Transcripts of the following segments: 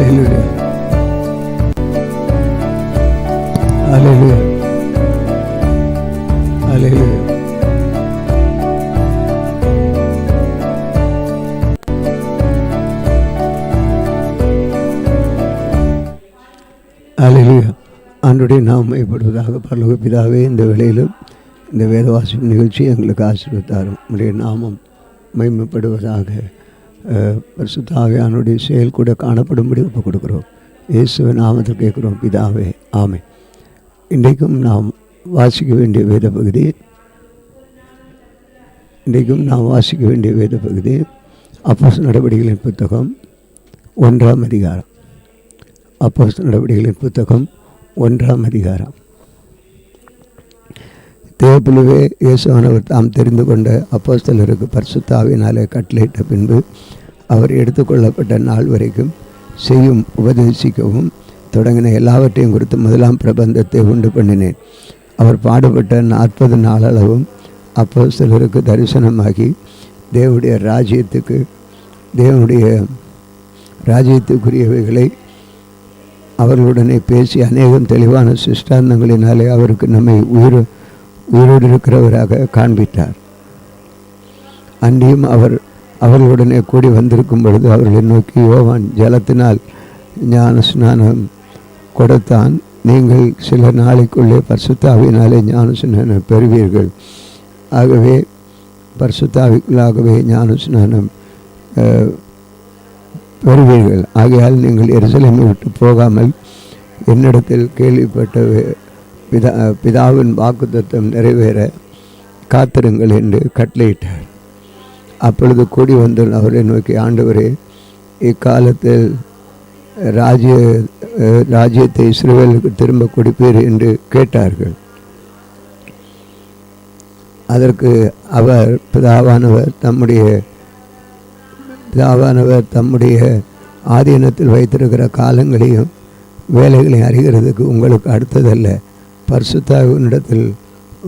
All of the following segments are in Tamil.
Hallelujah. Hallelujah. Hallelujah. Hallelujah. ஆண்டுடைய நாம் மையப்படுவதாக. பரலோக பிதாவே, இந்த வேளையிலும் இந்த வேதவாசிக்கும் நிகழ்ச்சி எங்களுக்கு ஆசீர்வதித்தாரும். உடைய நாமம் மகிமைப்படுவதாக. பரிசுத்த ஆவியானவருடைய செயல் கூட காணப்படும்படி ஒப்புக் கொடுக்கிறோம். இயேசுவின் நாமத்தில் கேட்குறோம் பிதாவே, ஆமென். இன்றைக்கும் நாம் வாசிக்க வேண்டிய வேத பகுதி அப்போஸ்தலர் நடவடிக்கைகளின் புத்தகம் 1ஆம் அதிகாரம். அப்போஸ்தலர் நடவடிக்கைகளின் புத்தகம் 1ஆம் அதிகாரம். தேவப்பிலுவே இயேசுவானவர் தாம் தெரிந்து கொண்ட அப்போஸ்தலருக்கு பரிசுத்த ஆவியினாலே கட்டளையிட்ட பின்பு அவர் எடுத்துக்கொள்ளப்பட்ட நாள் வரைக்கும் செய்யும் உபதேசிக்கவும் தொடங்கின எல்லாவற்றையும் குறித்து முதலாம் பிரபந்தத்தை உண்டு பண்ணினேன். அவர் பாடுபட்ட 40 நாளளவும் அப்போஸ்தலருக்கு தரிசனமாகி தேவனுடைய ராஜ்யத்துக்குரியவைகளை அவர்களுடனே பேசி அநேகம் தெளிவான சிஷ்டாந்தங்களினாலே அவருக்கு நம்மை உயிரோடு இருக்கிறவராக காண்பித்தார். அன்றியும் அவர்களுடனே கூடி வந்திருக்கும் பொழுது அவர்களை நோக்கி, யோவான் ஜலத்தினால் ஞான ஸ்நானம் கொடுத்தான், நீங்கள் சில நாளைக்குள்ளே பரிசுத்த ஆவியினாலே ஞான ஸ்நானம் பெறுவீர்கள். ஆகவே பரிசுத்த ஆவிக்குள்ளாகவே ஞான ஸ்நானம் பெறுவீர்கள். ஆகையால் நீங்கள் எருசலேமை விட்டு போகாமல் என்னிடத்தில் கேள்விப்பட்ட பிதாவின் வாக்குத்தத்தம் நிறைவேற காத்திருங்கள் என்று கட்டளையிட்டார். அப்பொழுது கூடி வந்து அவரை நோக்கி, ஆண்டவரே, இக்காலத்தில் ராஜ்யத்தை இஸ்ரவேலுக்கு திரும்ப கொடுப்பீர் என்று கேட்டார்கள். அதற்கு அவர், பிதாவானவர் தம்முடைய ஆதீனத்தில் வைத்திருக்கிற காலங்களையும் வேலைகளையும் அறிகிறதுக்கு உங்களுக்கு அடுத்ததல்ல. பரிசுத்த ஆவியினிடத்தில்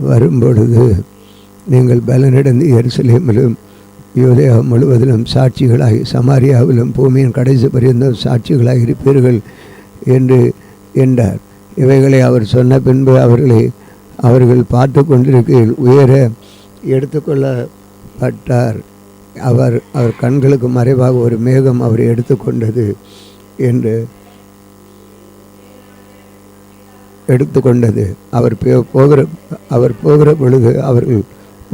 வரும்பொழுது நீங்கள் பலனடைந்து எருசலேமிலும் யூதேயா முழுவதிலும் சாட்சிகளாகி சமாரியாவிலும் பூமியின் கடைசி பரியந்தம் சாட்சிகளாக இருப்பீர்கள் என்றார். இவைகளை அவர் சொன்ன பின்பு அவர்கள் பார்த்து கொண்டிருக்கையில் உயர எடுத்துக்கொள்ளப்பட்டார். அவர் கண்களுக்கு மறைவாக ஒரு மேகம் அவரை எடுத்துக்கொண்டது அவர் போகிற பொழுது அவர்கள்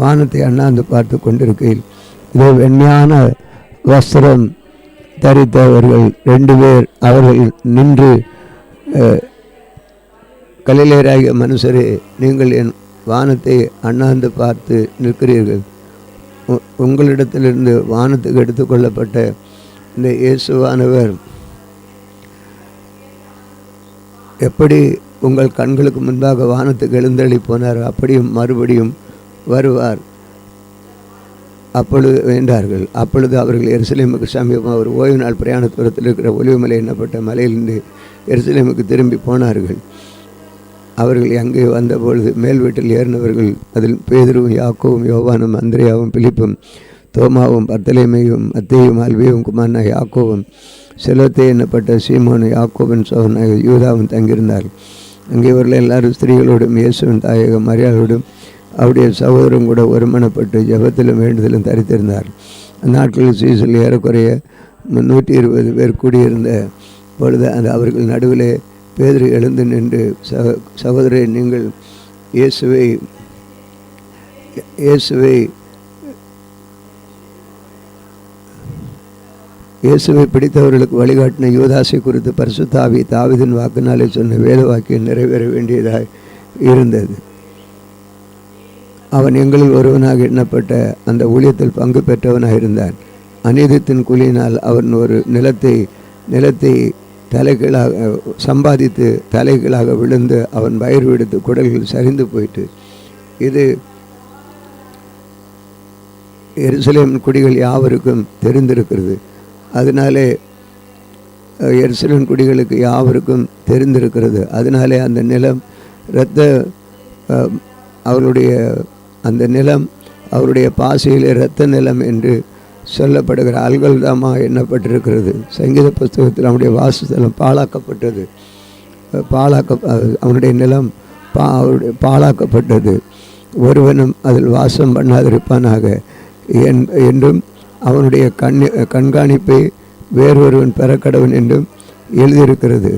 வானத்தை அண்ணாந்து பார்த்து கொண்டிருக்கையில் இதோ வெண்மையான வஸ்திரம் தரித்தவர்கள் 2 பேர் அவர்கள் நின்று, கலிலேயராகிய மனுஷரே, நீங்கள் என் வானத்தை அண்ணாந்து பார்த்து நிற்கிறீர்கள். உங்களிடத்திலிருந்து வானத்துக்கு எடுத்துக்கொள்ளப்பட்ட இந்த இயேசுவானவர் எப்படி உங்கள் கண்களுக்கு முன்பாக வானத்துக்கு எழுந்தள்ளி போனார், அப்படியும் மறுபடியும் வருவார் அப்பொழுது வேண்டார்கள். அப்பொழுது அவர்கள் எருசலேமுக்கு சமீபமாக ஒரு ஓய்வு நாள் பிரயாண தூரத்தில் இருக்கிற ஒலிவுமலை என்னப்பட்ட மலையிலிருந்து எருசலேமுக்கு திரும்பி போனார்கள். அவர்கள் அங்கே வந்தபொழுது மேல் வீட்டில் ஏறினவர்கள், அதில் பேதுருவும் யாக்கோவும் யோவானும் அந்திரேயாவும் பிலிப்பும் தோமாவும் பர்த்தலேமேயும் மத்தேயும் அல்வேயும் குமாரனா யாக்கோவும் செலோத்தே என்னப்பட்ட சீமோனும் யாக்கோவின் சோதனாக யூதாவும் தங்கியிருந்தார்கள். அங்கே இவர்கள் எல்லாரும் ஸ்திரீகளோடும் இயேசுவின் தாயகம் மரியாளோடும் அவருடைய சகோதரம் கூட ஒருமனப்பட்டு ஜெபத்திலும் வேண்டுதலும் தரித்திருந்தார். அந்நாட்களில் சீசல் ஏறக்குறைய 120 பேர் கூடியிருந்த பொழுது அவர்கள் நடுவிலே பேதுரு எழுந்து நின்று, சகோதரே, நீங்கள் இயேசுவை பிடித்தவர்களுக்கு வழிகாட்டின யூதாசை குறித்து பரிசுத்த ஆவி தாவீதின் வாக்கினாலே சொன்ன வேத வாக்கியம் நிறைவேற வேண்டியதாக இருந்தது. அவன் எங்களில் ஒருவனாக எண்ணப்பட்ட அந்த ஊழியத்தில் பங்கு பெற்றவனாக இருந்தான். அநீதத்தின் கூலியினால் அவன் ஒரு நிலத்தை தலைகளாக சம்பாதித்து தலைகளாக விழுந்து அவன் வயிறு விடுத்து குடல்கள் சரிந்து போயிட்டு, இது எருசலேம் குடிகள் யாவருக்கும் தெரிந்திருக்கிறது. அதனாலே எருசலேம் குடிகளுக்கு யாவருக்கும் தெரிந்திருக்கிறது. அதனாலே அந்த நிலம் அவருடைய பாசையிலே இரத்த நிலம் என்று சொல்லப்படுகிற அல்கல்தாமா எண்ணப்பட்டிருக்கிறது. சங்கீத புஸ்தகத்தில் அவனுடைய வாசஸ்தலம் பாழாக்கப்பட்டது. அவனுடைய நிலம் அவருடைய பாழாக்கப்பட்டது. ஒருவனும் அதில் வாசம் பண்ணாதிருப்பானாக என்றும் அவனுடைய கண்காணிப்பை வேறொருவன் பெறக்கடவன் என்றும் எழுதியிருக்கிறது.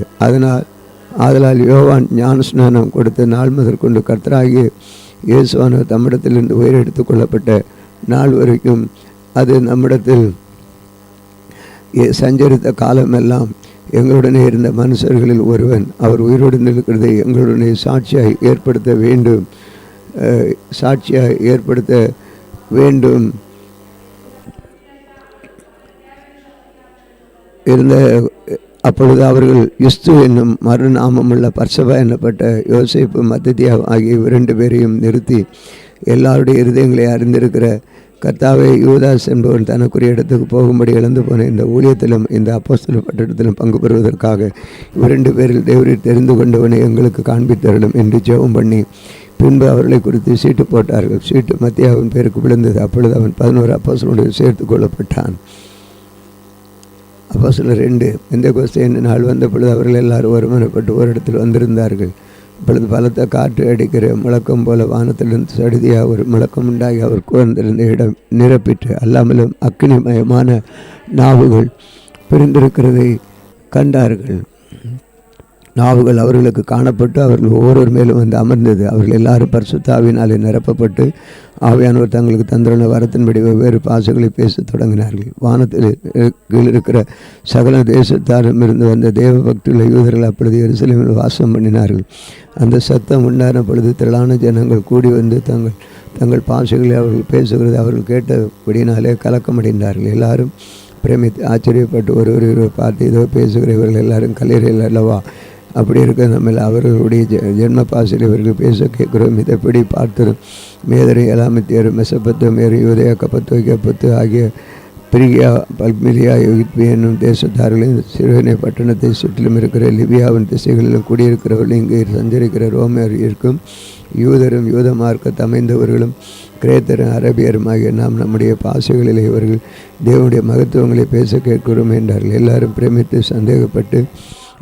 ஆதலால் யோவான் ஞானஸ்நானம் கொடுத்த நாள் முதற்கொண்டு கர்த்தராகிய இயேசுவானவர் தம்மிடத்திலிருந்து உயிர் எடுத்து கொள்ளப்பட்ட நாள் வரைக்கும் அது நம்மிடத்தில் சஞ்சரித்த காலமெல்லாம் எங்களுடனே இருந்த மனுஷர்களில் ஒருவன் அவர் உயிரோடு இருக்கிறதை எங்களுடனே சாட்சியாக ஏற்படுத்த வேண்டும் இருந்த. அப்பொழுது அவர்கள் யுஸ்து என்னும் மறுநாமமுள்ள பர்சபா என்னப்பட்ட யோசேப்பு மத்ததியா ஆகிய 2 பேரையும் நிறுத்தி, எல்லாருடைய இருதயங்களை அறிந்திருக்கிற கர்த்தாவே, யூதாஸ் என்பவன் தனக்குரிய இடத்துக்கு போகும்படி இழந்து போன இந்த ஊழியத்திலும் இந்த அப்போஸ்தல பட்டத்திலும் பங்கு பெறுவதற்காக 2 பேரில் தேவரீர் தெரிந்து கொண்டவனை எங்களுக்கு காண்பித்தருளும் என்று ஜெபம் பண்ணி பின்பு அவர்களை குறித்து சீட்டு போட்டார்கள். சீட்டு மத்தியாவின் பேருக்கு விழுந்தது. அப்பொழுது அவன் 11 அப்போஸ்தலரோடு சேர்த்து கொள்ளப்பட்டான். அப்போஸ்தலர் 2. பெந்தெகோஸ்தே என்னும் நாள் வந்த பொழுது அவர்கள் எல்லாரும் ஒருமனப்பட்டு ஓரிடத்தில் வந்திருந்தார்கள். அப்பொழுது பலத்த காற்று அடிக்கிற முழக்கம் போல வானத்திலிருந்து சடுதியாக ஒரு முழக்கம் உண்டாகி அவர் கூர்ந்திருந்த இடம் நிரப்பிட்டு, அல்லாமலும் அக்கினிமயமான நாவுகள் பிரிந்திருக்கிறதை கண்டார்கள். நாவுகள் அவர்களுக்கு காணப்பட்டு அவர்கள் ஒவ்வொருவர் மேலும் வந்து அமர்ந்தது. அவர்கள் எல்லாரும் பரிசுத்த ஆவியினாலே நிரப்பப்பட்டு ஆவியானவர் தங்களுக்கு தந்திரன வரத்தின்படி வெவ்வேறு பாஷைகளை பேசத் தொடங்கினார்கள். வானத்தில் கீழ் இருக்கிற சகல தேசத்தாரும் இருந்து வந்த தேவ பக்தியுள்ள யூதர்கள் அப்பொழுது எருசலேமில் வாசம் பண்ணினார்கள். அந்த சத்தம் உண்டான பொழுது திரளான ஜனங்கள் கூடி வந்து தங்கள் பாஷைகளை அவர்கள் பேசுகிறது அவர்கள் கேட்டபடினாலே கலக்கமடைந்தார்கள். எல்லாரும் பிரமித்து ஆச்சரியப்பட்டு ஒருவர் பார்த்து இதோ பேசுகிற இவர்கள் எல்லாரும் கல்லீரல் அல்லவா? அப்படி இருக்க நம்ம அவர்களுடைய ஜென்ம பாசையில் இவர்கள் பேச கேட்கிறோம். இதைப்படி பார்த்தரும் மேதரை எலாமத்தியர் மெசபத்தோமேர் யூதயா கப்பத்து ஆகிய பிரிகியா பல்மிலியா யுகித்பி என்னும் தேசத்தார்களின் சிறுவனை பட்டணத்தை சுற்றிலும் இருக்கிற லிபியாவின் திசைகளிலும் குடியிருக்கிறவர்கள் இங்கு சஞ்சரிக்கிற ரோமர் இருக்கும் யூதரும் யூத மார்க்க அமைந்தவர்களும் கிரேத்தரும் அரபியரும் ஆகிய நாம் நம்முடைய பாசைகளில் இவர்கள் தேவனுடைய மகத்துவங்களை பேச கேட்கிறோம் என்றார்கள். எல்லாரும் பிரமித்து சந்தேகப்பட்டு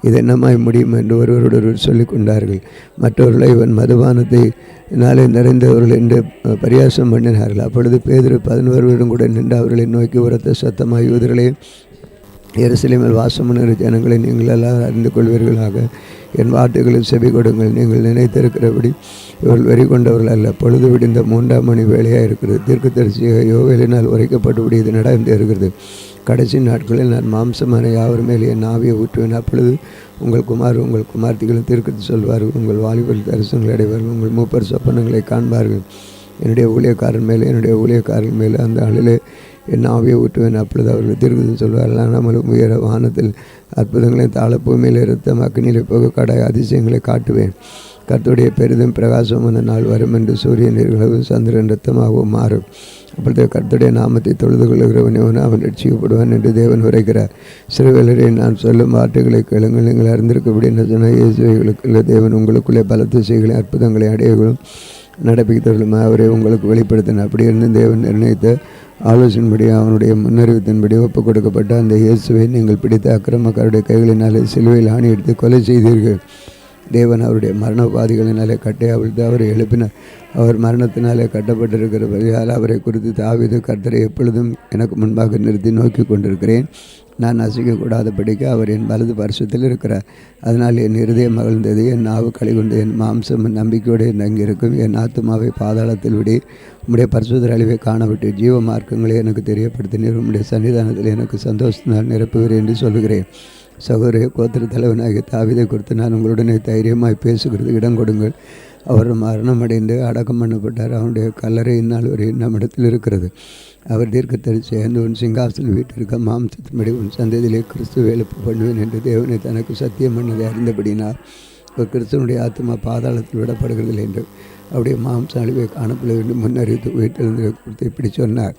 இது என்னமாய் முடியும் என்று ஒருவரோடொருவர் சொல்லிக் கொண்டார்கள். மற்றவர்களை இவன் மதுபானத்தை நாளை நிறைந்தவர்கள் என்று பரியாசம் பண்ணினார்கள். அப்பொழுது பேதுரு 11 கூட நின்று அவர்களை நோக்கி உரத்த சத்தமாய், யூதர்களே, எருசலேமில் வாசமுன்னர் ஜனங்களை நீங்கள் எல்லாம் அறிந்து கொள்வீர்களாக. என் வார்த்தைகளில் செவி கொடுங்கள். நீங்கள் நினைத்திருக்கிறபடி இவர்கள் வெறி கொண்டவர்கள் அல்ல. பொழுது விடிந்த 3ஆம் மணி வேலையாக இருக்கிறது. தீர்க்கதரிசியாக யோவேலினால் உரைக்கப்பட்டபடி இது நடந்து இருக்கிறது. கடைசி நாட்களில் நான் மாம்சமான யாவர் மேலே என் ஆவியை ஊற்றுவேன். அப்பொழுது உங்கள் குமார்த்திகளும் தீர்க்கத்தை சொல்வார்கள். உங்கள் வாலிபர்கள் தரிசனங்களை அடைவார்கள். உங்கள் மூப்பர் சொப்பனங்களை காண்பார்கள். என்னுடைய ஊழியக்காரன் மேலே அந்த ஆளிலே என் ஆவியை ஊற்றுவேன். அப்பொழுது அவர்கள் தீர்க்கத்தை சொல்வார்கள். நம்மளும் உயர வானத்தில் அற்புதங்களை தாழ பூமியில் இருத்த அக்கினியிலே போக கடாய் அதிசயங்களை காட்டுவேன். கர்த்தருடைய பெரிதும் பிரகாசமான நாள் வரும் என்று சூரியன் நீர்களவும் சந்திரன் இரத்தமாகவும் மாறும். அப்பொழுது கர்த்தருடைய நாமத்தை தொழுது கொள்ளுகிறவன் அவன் ரட்சிக்கப்படுவான் என்று தேவன் உரைக்கிறார். சிறுவேலரை நான் சொல்லும் வார்த்தைகளை கேளுங்கள். நீங்கள் அறிந்திருக்கபடி சொன்ன இயேசுவைகளுக்குள்ள தேவன் உங்களுக்குள்ளே பலத்த செய்களை அற்புதங்களை அடையங்களும் நடப்பித்தவர்களும் அவரை உங்களுக்கு வெளிப்படுத்தினார். அப்படி இருந்து தேவன் நிர்ணயித்த ஆலோசனைப்படி அவனுடைய முன்னறிவித்தின்படி ஒப்புக் கொடுக்கப்பட்ட அந்த இயேசுவை நீங்கள் பிடித்த அக்கிரமக்காருடைய கைகளினாலே சிலுவையில் ஆணி எடுத்து கொலை செய்தீர்கள். தேவன் அவருடைய மரணபாதிகளினாலே கட்டை அவிழ்த்து அவரை எழுப்பினார். அவர் மரணத்தினாலே கட்டப்பட்டிருக்கிறபடியால் அவரை குறித்து தாவீது, கர்த்தரை எப்பொழுதும் எனக்கு முன்பாக நிறுத்தி நோக்கி கொண்டிருக்கிறேன். நான் அசைக்கக்கூடாதபடிக்கு அவர் என் வலது பரிசுத்தில் இருக்கிறார். அதனால் என் இருதயம் மகிழ்ந்தது, என் நாவு களிகொண்டு, என் மாம்சம் நம்பிக்கையோடு தங்கியிருக்கும். என் ஆத்துமாவை பாதாளத்தில் விடி உம்முடைய பரிசுத்தர் அழிவை காணவிட்டு ஜீவ மார்க்கங்களை எனக்கு தெரியப்படுத்தினீர். உம்முடைய சன்னிதானத்தில் எனக்கு சந்தோஷத்தினால் நிரப்புகிறேன் என்று சொல்லுகிறேன். சகோதரிய கோத்திர தலைவனாகிய தாவீதை குறித்து நான் உங்களுடனே தைரியமாய் பேசுகிறது இடம் கொடுங்கள். அவர் மரணமடைந்து அடக்கம் பண்ணப்பட்டார். அவனுடைய கல்லறை இந்நாள் வரை நம்மிடத்தில் இருக்கிறது. அவர் தீர்க்கதரிசி சேர்ந்து உன் சிங்காசனம் வீட்டிற்க மாம்சத்தின்படி உன் சந்ததியிலே கிறிஸ்துவை எழுப்பு பண்ணுவேன் என்று தேவனை தனக்கு சத்தியம் பண்ணதை அறிந்தபடினால் ஒரு கிறிஸ்துவனுடைய ஆத்மா பாதாளத்தில் விடப்படுகிறதில்லை என்று அவருடைய மாம்ச அழிவை காணப்பட வேண்டும் முன்னறிவித்து வீட்டிலிருந்து குறித்து இப்படி சொன்னார்.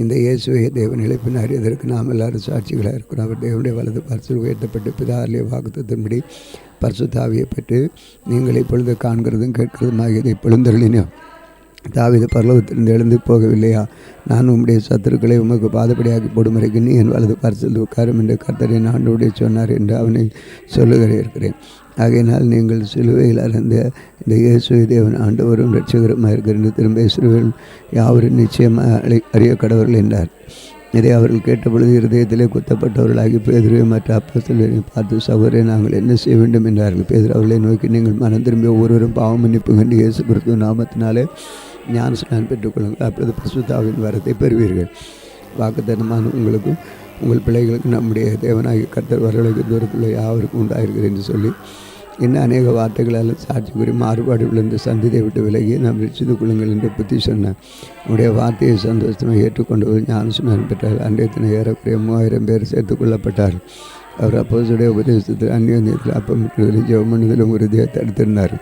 இந்த இயேசுவை தேவன் இழைப்பினார். இதற்கு நாம் எல்லாரும் சாட்சிகளாக இருக்கிறோம். அவர் தேவனுடைய வலது பரிசில் உயர்த்தப்பட்டு பிதாவிலே வாக்குத்தத்தின்படி பரிசுத்த ஆவியை பெற்று நீங்கள் இப்பொழுது காண்கிறதும் கேட்கிறதும் ஆகியதை பொழுந்தருளினோம். தாவீது பரலோகத்திலிருந்து எழுந்து போகவில்லையா? நான் உம்முடைய சத்துருக்களை உமக்கு பாதப்படியாக்கி போடும் வரைக்கும் நீ என் வலது பார்சல் உட்காரும் என்று கர்த்தரின் ஆண்டோடைய சொன்னார் என்று அவனை இருக்கிறேன். ஆகையினால் நீங்கள் சிலுவையில் அறிந்த இந்த இயேசுவை தேவன் ஆண்டவரும் இரட்சகருமாக இருக்கிற திரும்ப இஸ்ரவேல் யாவரும் நிச்சயமாக அறிய கடவுள் என்றார். இதை அவர்கள் கேட்டபொழுது இருதயத்திலே குத்தப்பட்டவர்களாகி பேதுருவை மற்ற அப்போஸ்தலரை பார்த்து, சகோதரரை நாங்கள் என்ன செய்ய வேண்டும் என்றார்கள். பேதுரு அவர்களை நோக்கி, நீங்கள் மனம் திரும்பி ஒவ்வொருவரும் பாவ மன்னிப்பு கண்டு இயேசு கிறிஸ்துவ நாமத்தினாலே ஞானஸ்நானம் பெற்றுக்கொள்ளுங்கள், அப்பொழுது பரிசுத்த ஆவியின் வரத்தை பெறுவீர்கள். வாக்குத்தத்தமான உங்களுக்கும் உங்கள் பிள்ளைகளுக்கு நம்முடைய தேவனாகிய கர்த்தர் வரவழைக்கு தூரத்தில் யாவருக்கும் உண்டாயிருக்கிறது என்று சொல்லி இன்னும் அநேக வார்த்தைகளால் சாட்சி கூறி மாறுபாடு விழுந்து சந்ததியை விட்டு விலகி நாம் ரட்சித்துக் கொள்ளுங்கள் என்று புத்தி சொன்னார். நம்முடைய வார்த்தையை சந்தோஷமாக ஏற்றுக்கொண்டவர் ஞானஸ்நானம் பெற்றார். அன்றைய தினம் ஏறக்குறைய 3000 பேர் சேர்த்துக் கொள்ளப்பட்டார்கள். அவர் அப்போஸ்தலருடைய உபதேசத்தில் அந்நியோன்யத்தில் அப்பமிட்டுவதிலும் ஜெபம் பண்ணுவதிலும் உறுதியாக தடுத்திருந்தார்.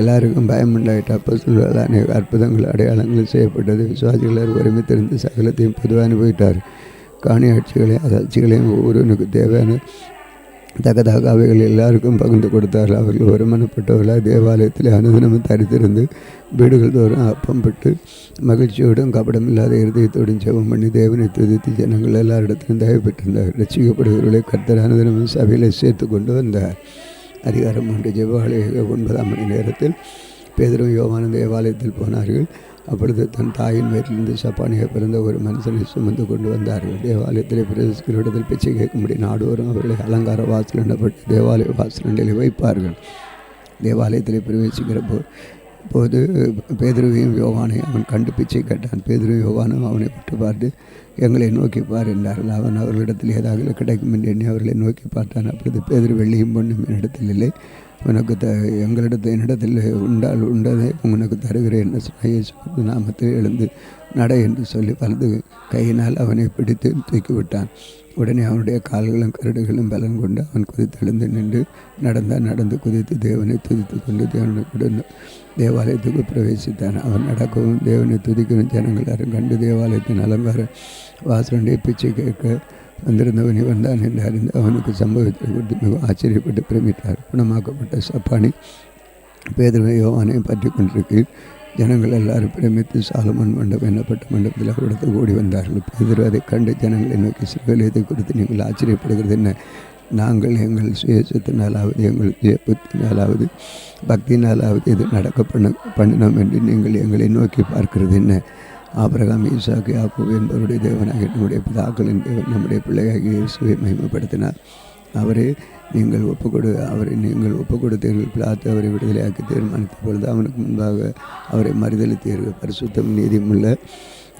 எல்லாருக்கும் பயம் உண்டாயிட்டு அப்போஸ்தலர்களால் அநேக அற்புதங்கள் அடையாளங்கள் செய்யப்பட்டது. விசுவாசிகள் ஒருமித்திருந்து சகலத்தையும் பொதுவாக அனுபவித்தார். காணி ஆட்சிகளையும் ஒவ்வொருவனுக்கு தேவையான தக்கதாக அவைகள் எல்லாருக்கும் பகிர்ந்து கொடுத்தார்கள். அவர்கள் வருமானப்பட்டவர்களாக தேவாலயத்தில் அனுதினமும் தரித்திருந்து வீடுகள் தோறும் அப்பம் பெற்று மகிழ்ச்சியோடும் கபடமில்லாத இருதயத்தோடும் ஜெபம் பண்ணி தேவனை துதித்து ஜனங்கள் எல்லாரிடத்திலும் தயவு பெற்றிருந்தார். ரட்சிக்கப்படுகிறவர்களை கர்த்தர் அனுதினமும் சபையில் சேர்த்து கொண்டு வந்தார். அதிகாரம் 3 ஜெபவேளை 9 மணி நேரத்தில் பேதுருவும் யோவானும் தேவாலயத்தில் போனார்கள். அப்பொழுது தன் தாயின் வயிற்றிலிருந்து சப்பானியாக பிறந்த ஒரு மனுஷனை சுமந்து கொண்டு வந்தார்கள். தேவாலயத்தில் பிரவேசிக்கிற இடத்தில் பிச்சை கேட்கும்படி நாடோறும் அவர்களை அலங்கார வாசல் எனப்பட்டு தேவாலய வாசலில் வைப்பார்கள். தேவாலயத்தில் பிரவேசிக்கிற போது பேதுருவையும் யோவானையும் அவன் கண்டு பிச்சை கேட்டான். பேதுருவும் யோவானும் அவனை விட்டு பார்த்து, எங்களை நோக்கி பார் என்றார்கள். அவன் அவர்களிடத்தில் ஏதாவது கிடைக்கும் என்று எண்ணி அவர்களை நோக்கி பார்த்தான். அப்பொழுது பேதுரு, வெள்ளியும் பொண்ணும் என்னிடத்தில் இல்லை, உனக்கு என்னிடத்தில் உண்டதை உனக்கு தருகிறேன் என்று சொன்ன நாமத்தில் எழுந்து நட என்று சொல்லி வலது கையினால் அவனை பிடித்து தூக்கிவிட்டான். உடனே அவனுடைய கால்களும் கரடுகளும் பலன் கொண்டு அவன் குதித்தெழுந்து நின்று நடந்து குதித்து தேவனை துதித்து கொண்டு தேவனுடன் தேவாலயத்துக்கு பிரவேசித்தான். அவன் நடக்கவும் தேவனை துதிக்கவும் ஜனங்கள் எல்லாரும் கண்டு தேவாலயத்தின் அலங்கார வாசலண்டை பிச்சை கேட்க வந்திருந்தவனை வந்தான் என்று அறிந்து அவனுக்கு சம்பவத்தை குறித்து மிகவும் ஆச்சரியப்பட்டு பிரமித்தார். குணமாக்கப்பட்ட சப்பானி பேதுருவை யோவானையும் பற்றி கொண்டிருக்கிறேன். ஜனங்கள் எல்லாரும் பிரமித்து சாலமோன் மண்டபம் என்னப்பட்ட மண்டபத்தில் அவரிடத்தில் ஓடி வந்தார்கள். பேதுரு அதை கண்டு ஜனங்களை நோக்கி, சிறுவேலயத்தை குறித்து நீங்கள் ஆச்சரியப்படுகிறது என்ன? நாங்கள் எங்கள் சுயசத்தினாலாவது எங்கள் புத்தினாலாவது பக்தினாலாவது இது நடக்க பண்ணினோம் என்று நீங்கள் எங்களை நோக்கி பார்க்கிறது என்ன? ஆபிரகாம், ஈசாக்கு, யாக்கோபு என்பவருடைய தேவனாகிய நம்முடைய பிதாக்களின் தேவன் நம்முடைய பிள்ளையாகிய இயேசுவை மகிமைப்படுத்தினார். அவரை நீங்கள் ஒப்புக் கொடுத்தீர்கள். பிலாத்து அவரை விடுதலையாக்கி தீர்மானித்த பொழுது அவனுக்கு முன்பாக அவரை மறுதளித்தீர்கள். பரிசுத்தம் நீதியுமுள்ள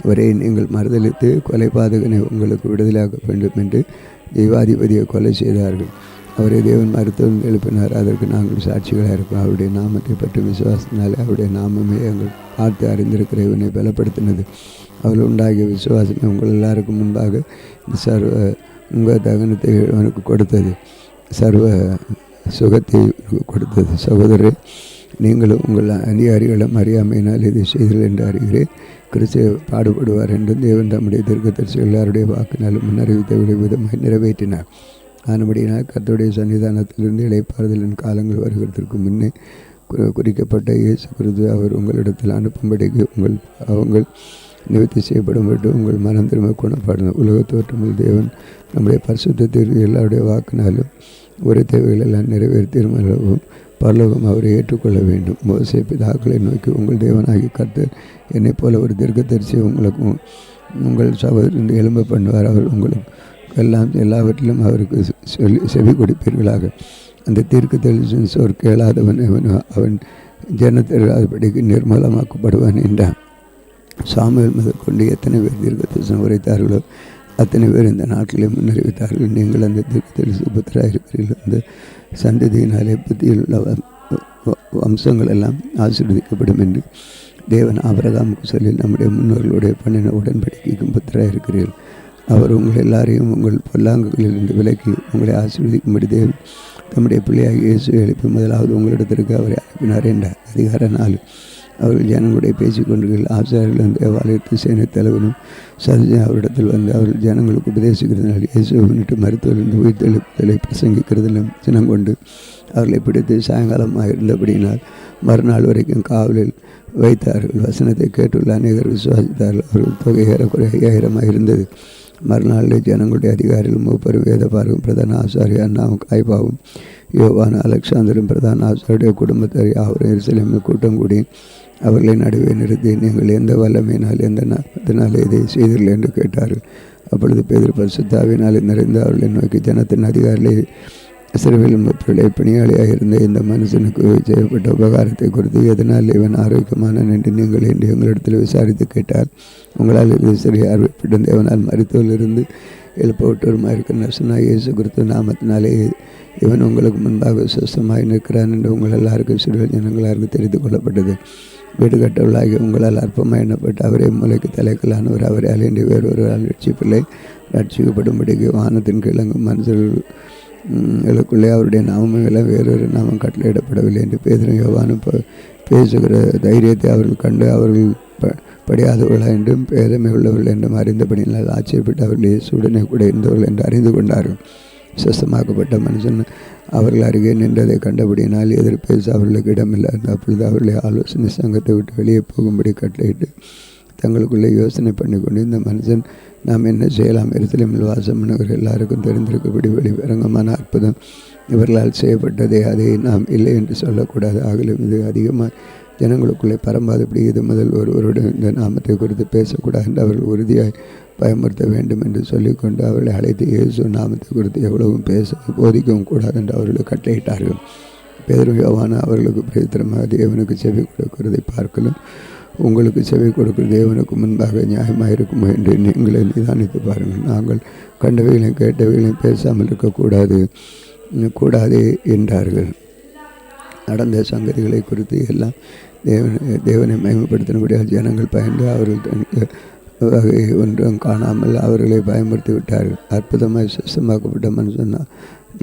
அவரை நீங்கள் மறுதளித்து கொலைபாதகனை உங்களுக்கு விடுதலையாக்க வேண்டும் என்று தெய்வாதிபதியை கொலை செய்தார்கள். அவரை தேவன் மருத்துவம் எழுப்பினார். அதற்கு நாங்கள் சாட்சிகளாக இருப்போம். அவருடைய நாமத்தை பற்றி விசுவாசத்தினாலே அவருடைய நாமமே எங்கள் பார்த்து அறிந்திருக்கிற இவனை பலப்படுத்தினது. அவள் உண்டாகிய விசுவாசமே உங்கள் எல்லாருக்கும் முன்பாக சர்வ உங்கள் தகனத்தை அவனுக்கு கொடுத்தது, சர்வ சுகத்தை கொடுத்தது. சகோதரர், நீங்களும் உங்கள் அதிகாரிகளும் அறியாமையினால் இதை செய்தீர்கள் என்று அறிகிறேன். கிறிஸ்து பாடுபடுவார் என்றும் தேவன் தம்முடைய தீர்க்கதரிசிகள் எல்லாருடைய வாக்கினாலும் முன்னறிவித்த விதமாக நிறைவேற்றினார். ஆனபடியினால் கர்த்தருடைய சன்னிதானத்திலிருந்து இளைப்பாறுதலின் காலங்கள் வருகிறதற்கு முன்னே குறிக்கப்பட்ட இயேசு கிறிஸ்து அவர் உங்களிடத்தில் அனுப்பும்படிக்கு அவங்கள் நிவர்த்தி செய்யப்படும்பட்டு உங்கள் மனம் திரும்ப குணப்படணும். உலக தோற்றமில் தேவன் நம்முடைய பரிசுத்தத்திற்கு எல்லாருடைய வாக்கினாலும் ஒரு தேவைகள் எல்லாம் நிறைவேற்றிருமளவும் பரலோகம் அவரை ஏற்றுக்கொள்ள வேண்டும். மோசே பிதாக்களை நோக்கி, உங்கள் தேவனாகி கர்த்தர் என்னைப் போல ஒரு தீர்க்கதரிசி உங்களுக்கும் உங்கள் சகோதரன் எழும்ப பண்ணுவார். அவர் உங்களுக்கு எல்லாவற்றிலும் அவருக்கு செவி கொடுப்பீர்களாக. அந்த தீர்க்கதரிசியின் சொற் கேளாதவன் அவன் ஜனத்திற்கு நிர்மூலமாக்கப்படுவான் என்றான். சாமுவேல் முதற்கொண்டு எத்தனை பேர் தீர்க்கதரிசனம் உரைத்தார்களோ அத்தனை பேர் இந்த நாட்டிலே முன்னறிவித்தார்கள். நீங்கள் அந்த தீர்க்கதரிசி புத்திராக இருக்கிறீர்கள். அந்த சந்ததியினாலே புத்தியில் உள்ள வம்சங்கள் எல்லாம் ஆசீர்வதிக்கப்படும் என்று தேவன் ஆபிரகாமுக்கு சொல்லி நம்முடைய முன்னோர்களுடைய பண்ணின உடன்படிக்கைக்கும் புத்திராக இருக்கிறீர்கள். அவர் உங்கள் எல்லாரையும் உங்கள் பொல்லாங்குகளிலிருந்து விலக்கி உங்களை ஆசீர்வதிக்கும்படி தேவன் தம்முடைய பிள்ளையாக இயேசுவை எழுப்பி முதலாவது உங்களிடத்திற்கு அவரை அனுப்பினார் என்றார். அதிகாரம் 4. அவர்கள் ஜனங்களுடைய பேசிக்கொண்டு ஆசாரியர்களும் தேவாலயத்து சேனை தலைவனும் சதுசேயரும் அவரிடத்தில் வந்து அவர்கள் ஜனங்களுக்கு உபதேசிக்கிறதுனால் இயேசுவை முன்னிட்டு மருத்துவரிலிருந்து உயிர்த்தெழுப்புதலை பிரசங்கிக்கிறதிலும் சினம் கொண்டு அவர்களை பிடித்து சாயங்காலமாக இருந்தபடியினால் மறுநாள் வரைக்கும் காவலில் வைத்தார்கள். வசனத்தை கேட்டுள்ள அநேகர் விசுவாசித்தார்கள். அவர்கள் தொகை ஏறக்குறைய 5000 இருந்தது. மறுநாளில் ஜனங்களுடைய அதிகாரிகள் மூப்பரும் வேதபாரகும் பிரதான ஆசாரிய அண்ணாவும் காய்பாவும் யோவான் அலெக்சாந்தரும் பிரதான ஆசாரிய குடும்பத்தார் யாவரும் எருசலேமில் கூட்டம் கூடி அவர்களை நடுவே நிறுத்தி, நீங்கள் எந்த வல்லமையினால் எந்த நாமத்தினால் இதை செய்தீர்கள் என்று கேட்டார்கள். அப்பொழுது பேதுரு பரிசுத்தாவினால் நிறைந்து அவர்களை நோக்கி, ஜனத்தின் அதிகாரிகளை சிறுவில் பிள்ளை பணியாளியாக இருந்த இந்த மனுஷனுக்கு செய்யப்பட்ட உபகாரத்தை குறித்து எதனால் இவன் ஆரோக்கியமானான் என்று நீங்கள் என்று எங்களிடத்தில் விசாரித்து கேட்டார். உங்களால் இது சரி அறிவிப்பட்டு தேவனால் மருத்துவரிலிருந்து எழுப்பவிட்டோருமா இருக்கிற நசனாய் இயேசு கிறிஸ்து நாமத்தினாலே இவன் உங்களுக்கு முன்பாக சுத்தமாய் நிற்கிறான் என்று உங்கள் எல்லாருக்கும் சிறுவில் ஜனங்களாருக்கு தெரிந்து கொள்ளப்பட்டது. வீடு கட்டவர்களாகி உங்களால் அற்பமாக எண்ணப்பட்டு அவரே மூளைக்கு தலைக்கலானவர், அவரை அலைந்து வேறொருவரால் ரட்சிப்பில்லை ரட்சிக்கப்படும்படிக்கு வானத்தின் கிழங்கும் மனுஷர்களுக்குள்ளே அவருடைய நாமங்களை வேறொரு நாமம் கட்டளையிடப்படவில்லை என்று பேதுரும் யோவானும் பேசுகிற தைரியத்தை அவர்கள் கண்டு அவர்கள் படியாதவர்களா என்றும் பேதமை உள்ளவர்கள் என்றும் அறிந்தபடியினால் ஆச்சரியப்பட்டு அவர்கள் இயேசுடனே கூட இருந்தவர்கள் என்று அறிந்து கொண்டார்கள். சுத்தமாக்கப்பட்ட மனுஷன் அவர்கள் அருகே நின்றதை கண்டபடியினால் எதிர்பேச அவர்களுக்கு இடமில்லை. அப்பொழுது அவர்களை ஆலோசனை சங்கத்தை விட்டு வெளியே போகும்படி கட்டளையிட்டு தங்களுக்குள்ளே யோசனை பண்ணி கொண்டு, இந்த மனுஷன் நாம் என்ன செய்யலாம்? எருசலேமில் வாசம் பண்ணவர் எல்லாருக்கும் தெரிந்திருக்கபடி வெளிவரங்கமான அற்புதம் இவர்களால் செய்யப்பட்டதே, அதை நாம் இல்லை என்று சொல்லக்கூடாது. ஆகலும் இது அதிகமாக ஜனங்களுக்குள்ளே பரம்பாதபடி இது முதல் ஒருவருடன் இந்த நாமத்தை குறித்து பேசக்கூடாது என்று அவர்கள் உறுதியாய் பயமுறுத்த வேண்டும் என்று சொல்லிக்கொண்டு அவர்களை அழைத்து இயேசு நாமத்தை குறித்து எவ்வளவும் பேச போதிக்கவும் கூடாது என்று அவர்களுக்கு கட்டளையிட்டார்கள். பேதுரு யோவான் அவர்களுக்கு பிரதித்திரமாக தேவனுக்கு செவி கொடுக்கிறதை பார்க்கலும் உங்களுக்கு செவி கொடுக்கிற தேவனுக்கு முன்பாக நியாயமாக இருக்குமோ என்று நீங்களே நிதானித்து பாருங்கள். நாங்கள் கண்டவைகளையும் கேட்டவைகளையும் பேசாமல் இருக்கக்கூடாதே என்றார்கள். நடந்த சங்கதிகளை குறித்து எல்லாம் தேவனை மகிமைப்படுத்தினபடியாக ஜனங்கள் பயந்து அவர்கள் வகை ஒன்றும் காணாமல் அவர்களை பயமுறுத்தி விட்டார்கள். அற்புதமாய் சுத்தமாக்கப்பட்ட மனுஷன்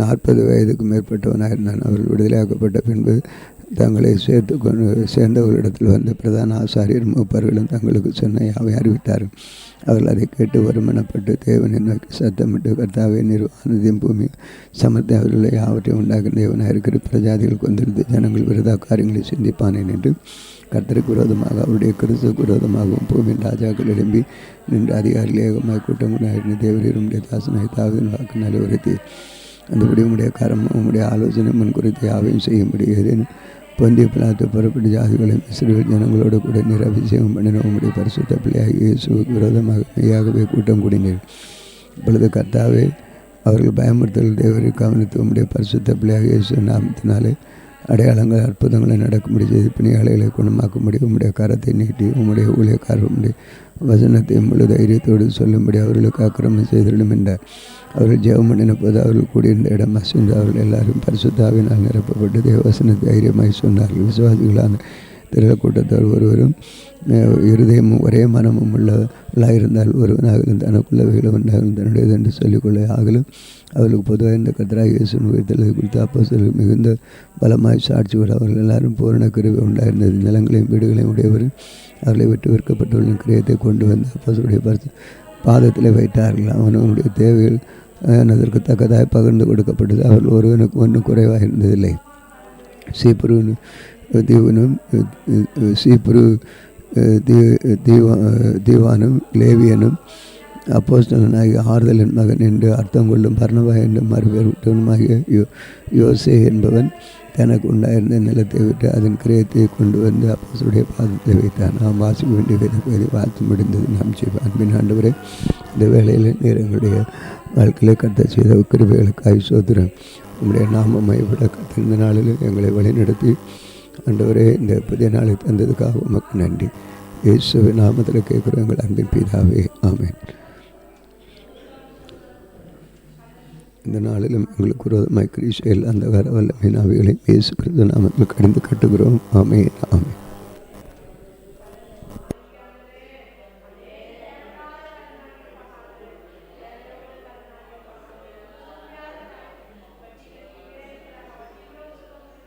40 வயதுக்கு மேற்பட்டவனாக இருந்தான். அவர்கள் விடுதலையாக்கப்பட்ட பின்பு தங்களை சேர்ந்தவர்களிடத்தில் வந்து பிரதான ஆசாரியர் மூப்பர்களும் தங்களுக்கு சொன்ன யாவை அறிவித்தார்கள். அவர்கள் அதை கேட்டு வருமானப்பட்டு தேவனை நோக்கி சத்தமிட்டு, கர்த்தாவே, நிர்வாணத்தையும் பூமி சமத்தை அவர்களை யாவற்றையும் உண்டாக்கும் தேவனாக இருக்கிற பிரஜாதிகள் கொண்டிருந்து ஜனங்கள் விரதா காரியங்களை சிந்திப்பானேன் என்று கர்த்தருக்கு விரோதமாக அவருடைய கிறிஸ்துவுக்கு விரோதமாகவும் பூமியின் ராஜாக்கள் எழும்பி நின்று அதிகாரிகள் ஏகமாக கூட்டம் கொண்டாடின தேவரீர் உம்முடைய தாசனாய் தாவீதின் வாக்கு நிலைவருத்தி அந்தபடி உம்முடைய கரம் உம்முடைய ஆலோசனை முன் குறித்து யாவையும் செய்யும்படி ஏதேனும் பொந்திய பிலாத்து புறப்பட்டு ஜாதிகளையும் இஸ்ரவேல் ஜனங்களோடு கூட நீர் அபிஷேகம் பண்ணின உம்முடைய பரிசுத்த பிள்ளையாக இயேசுவுக்கு விரோதமாக மெய்யாகவே கூட்டம் கூடினீர். இப்பொழுது கர்த்தாவே, அவர்கள் பயமுறுத்தல் தேவரை கவனித்து உம்முடைய பரிசுத்த பிள்ளையாக இயேசு நாமத்தினாலே அடையாளங்கள் அற்புதங்களை நடக்கும்படி செய்து பிணியாளிகளை குணமாக்கும்படி உம்முடைய கரத்தை நீட்டி உம்முடைய ஊழியக்காரர் உம்முடைய வசனத்தை முழு தைரியத்தோடு சொல்லும்படி அவர்களுக்கு அக்கிரமம் செய்திடும் என்றார். அவர்கள் ஜெபம் பண்ணின போது அவர்கள் கூடியிருந்த இடம் அசைந்து அவர்கள் எல்லாரும் பரிசுத்தாவினால் நிரப்பப்பட்டு தேவவசன தைரியமாய் சொன்னார்கள். விசுவாசிகளான திரளக்கூட்டத்தார் ஒருவரும் இருதயமும் ஒரே மனமும் உள்ளாயிருந்தால் ஒருவனாக தனக்குள்ளவைகளை ஒன்றாக தன்னுடையது என்று சொல்லிக்கொள்ள ஆகலும் அவர்களுக்கு பொதுவாக இந்த கர்த்தராகிய இயேசுவின் உயிர்த்தெழுதலை குறித்து அப்போஸ்தலர்கள் மிகுந்த பலமாய் சாட்சி கூட அவர்கள் எல்லாரும் பூரண கிருபை உண்டாயிருந்தது. நிலங்களையும் வீடுகளையும் உடையவரும் அவர்களை விட்டு விற்கப்பட்டவர்களின் கிரியத்தை கொண்டு வந்து அப்போஸ்தலருடைய பாதத்தில் வைத்தார்கள். அவனுடைய தேவைகள் அதற்கு தக்கதாய் பகிர்ந்து கொடுக்கப்பட்டது. அவர்கள் ஒருவனுக்கு ஒன்றும் குறைவாக இருந்ததில்லை. சீப்ரு தீவானும் லேவியனும் அப்போஸ்தலனாகிய ஆறுதலின் மகன் என்று அர்த்தம் கொள்ளும் பர்னபா என்று மறுபேர் விட்டவனுமாகிய யோசே என்பவன் தனக்கு உண்டாயிருந்த நிலத்தை விட்டு அதன் கிரயத்தை கொண்டு வந்து அப்போஸ்தலருடைய பாதத்தில் வைத்தான். நாம் வாசிக்க வேண்டிய வேதத்தை வாசி முடிந்தது. நாம் செய்வோம். அன்பின் ஆண்டவரே, இந்த வேளையில் எங்களுடைய வாழ்க்கையில் கர்த்தர் செய்த கிருபைகளுக்காக ஸ்தோத்திரம். உங்களுடைய நாமம் மைவிட கர்த்தர் இந்த நாளில் எங்களை வழிநடத்தி ஆண்டவரே இந்த புதிய நாளை தந்ததுக்காக உமக்கு நன்றி. இயேசுவின் நாமத்தில் கேட்குறோம் எங்கள் அன்பின் பிதாவே, ஆமென். இந்த நாளிலும் எங்களுக்கு விரோதமாய் கிரீஷையில் அந்த வல்லமை நாவிகளை இயேசு கிறிஸ்து நாமத்தில் கடிந்து கட்டுகிறோம். ஆமென், ஆமென்.